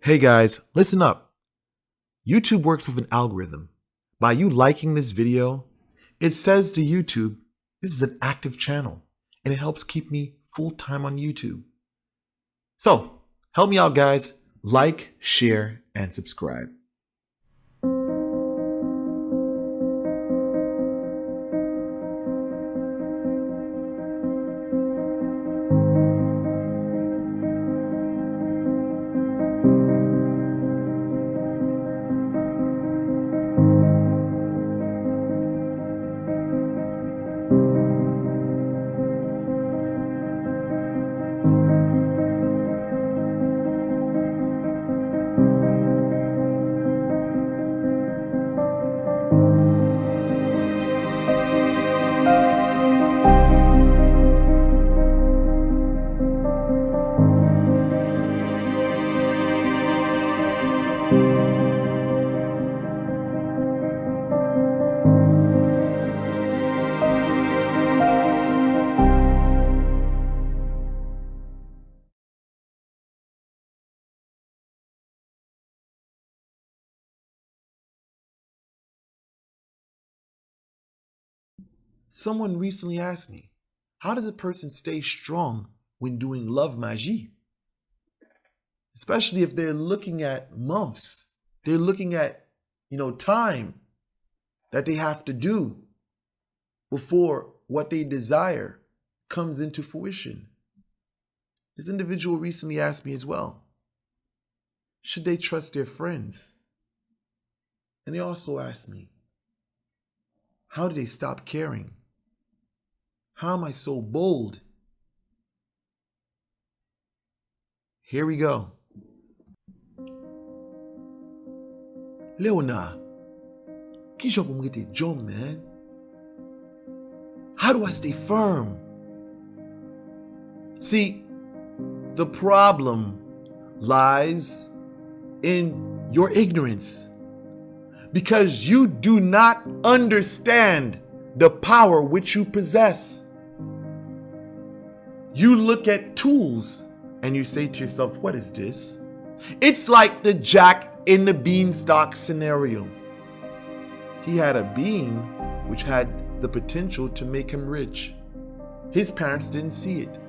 Hey guys, listen up. YouTube works with an algorithm. By you liking this video, it says to YouTube, this is an active channel, and it helps keep me full-time on YouTube. So, help me out guys. Like, share, and subscribe. Someone recently asked me, how does a person stay strong when doing love magie? Especially if they're looking at months, they're looking at, time that they have to do before what they desire comes into fruition. This individual recently asked me as well, should they trust their friends? And they also asked me, how do they stop caring? How am I so bold? Here we go. Leonard, qui job pou m'rete jom, man? How do I stay firm? See, the problem lies in your ignorance because you do not understand the power which you possess. You look at tools and you say to yourself, what is this? It's like the Jack in the Beanstalk scenario. He had a bean which had the potential to make him rich. His parents didn't see it.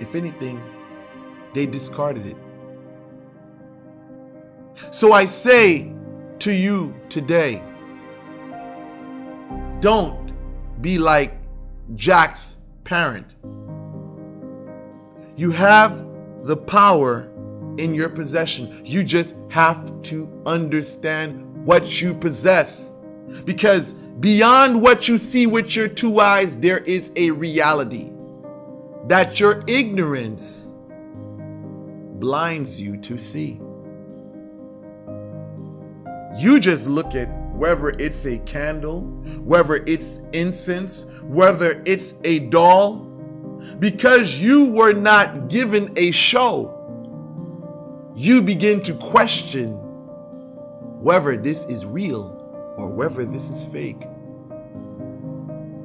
If anything, they discarded it. So I say to you today, don't be like Jack's parent. You have the power in your possession. You just have to understand what you possess. Because beyond what you see with your two eyes, there is a reality that your ignorance blinds you to see. You just look at whether it's a candle, whether it's incense, whether it's a doll, because you were not given a show. You begin to question whether this is real or whether this is fake.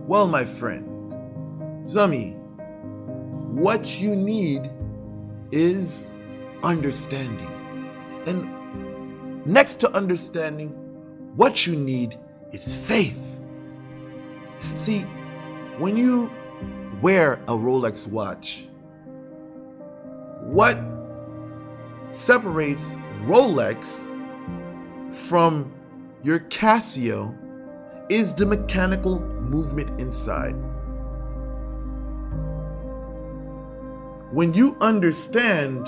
Well, my friend, Zami, what you need is understanding. And next to understanding, what you need is faith. See, when you wear a Rolex watch, what separates Rolex from your Casio is the mechanical movement inside. When you understand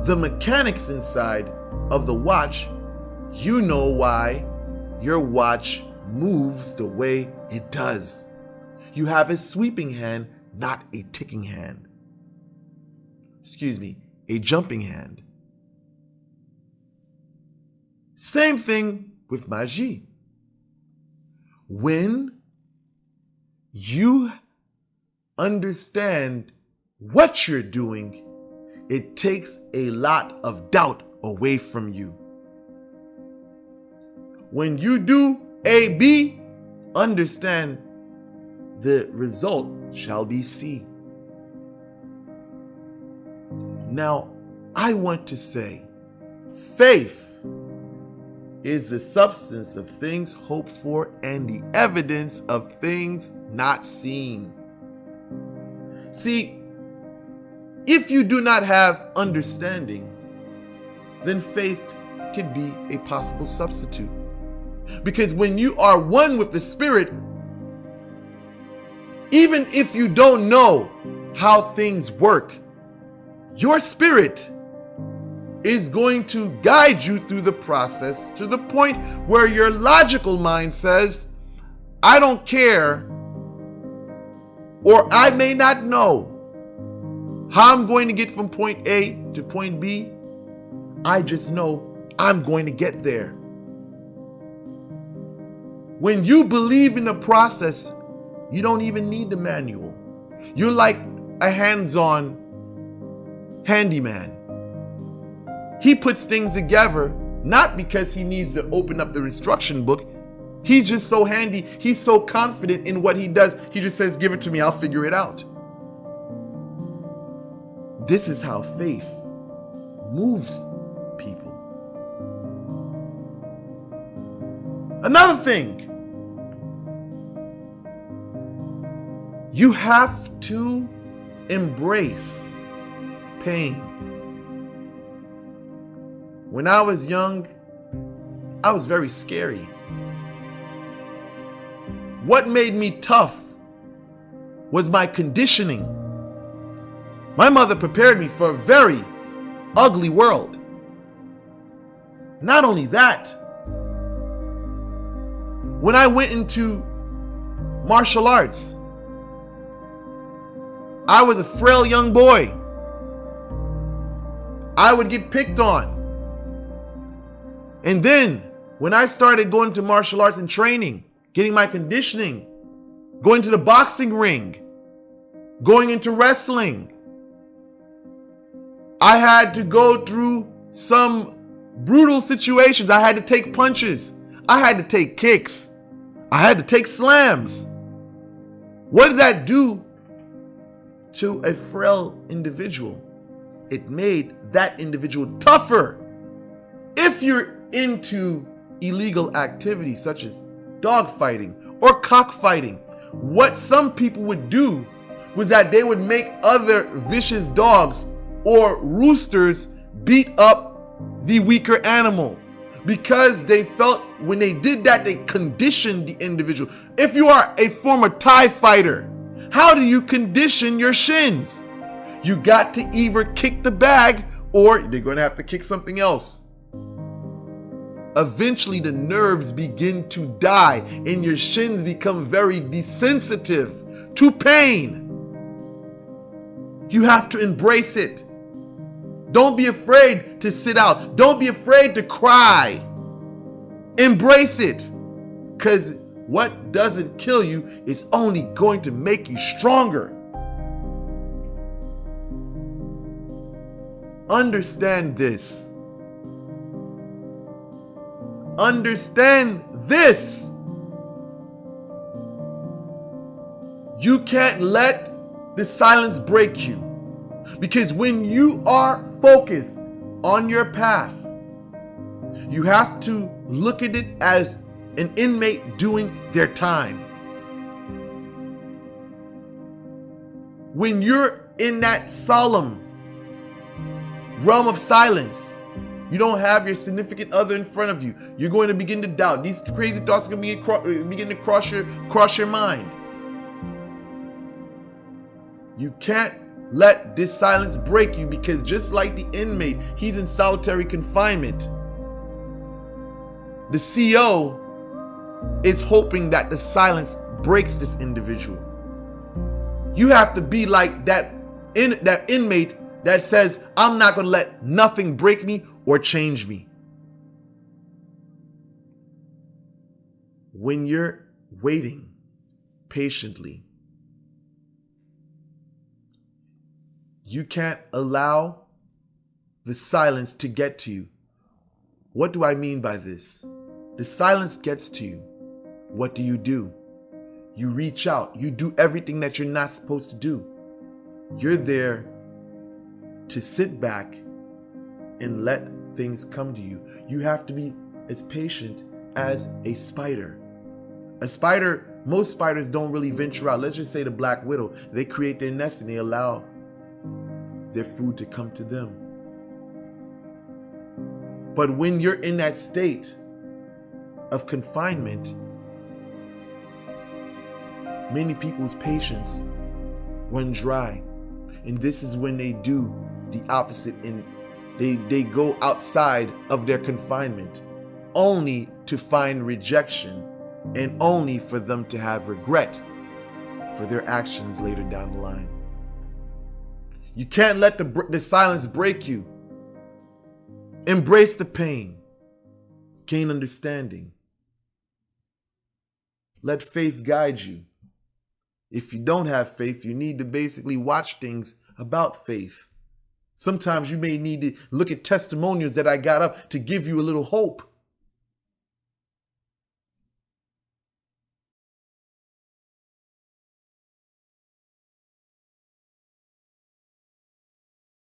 the mechanics inside of the watch, you know why your watch moves the way it does. You have a sweeping hand, not a ticking hand. Excuse me, a jumping hand. Same thing with magie. When you understand what you're doing, it takes a lot of doubt away from you. When you do A, B, understand the result shall be C. Now, I want to say Faith is the substance of things hoped for and the evidence of things not seen. See, if you do not have understanding, then faith could be a possible substitute. Because when you are one with the Spirit, even if you don't know how things work, your spirit is going to guide you through the process to the point where your logical mind says, I don't care, or I may not know how I'm going to get from point A to point B. I just know I'm going to get there. When you believe in the process, you don't even need the manual. You're like a hands-on handyman. He puts things together not because he needs to open up the instruction book. He's just so handy. He's so confident in what he does. He just says, give it to me, I'll figure it out. This is how faith moves people. Another thing, you have to embrace pain. When I was young, I was very scary. What made me tough was my conditioning. My mother prepared me for a very ugly world. Not only that, when I went into martial arts, I was a frail young boy. I would get picked on. And then when I started going to martial arts and training, getting my conditioning, going to the boxing ring, going into wrestling, I had to go through some brutal situations. I had to take punches. I had to take kicks. I had to take slams. What did that do to a frail individual? It made that individual tougher. If you're into illegal activities such as dogfighting or cockfighting, what some people would do was that they would make other vicious dogs or roosters beat up the weaker animal, because they felt when they did that, they conditioned the individual. If you are a former Thai fighter, how do you condition your shins? You got to either kick the bag or they're going to have to kick something else. Eventually the nerves begin to die and your shins become very desensitive to pain. You have to embrace it. Don't be afraid to sit out. Don't be afraid to cry. Embrace it. Because what doesn't kill you is only going to make you stronger. Understand this. Understand this. You can't let the silence break you. Because when you are focused on your path, you have to look at it as an inmate doing their time. When you're in that solemn realm of silence, you don't have your significant other in front of you, you're going to begin to doubt. These crazy thoughts are going to begin to cross your mind. You can't let this silence break you, because just like the inmate, he's in solitary confinement. The CO is hoping that the silence breaks this individual. You have to be like that inmate that says, I'm not going to let nothing break me or change me. When you're waiting patiently, you can't allow the silence to get to you. What do I mean by this? The silence gets to you. What do? You reach out. You do everything that you're not supposed to do. You're there to sit back and let things come to you. You have to be as patient as a spider. A spider, most spiders don't really venture out. Let's just say the black widow. They create their nest and they allow their food to come to them. But when you're in that state of confinement, many people's patience run dry. And this is when they do the opposite, and they go outside of their confinement only to find rejection and only for them to have regret for their actions later down the line. You can't let the silence break you. Embrace the pain. Gain understanding. Let faith guide you. If you don't have faith, you need to basically watch things about faith. Sometimes you may need to look at testimonials that I got up to give you a little hope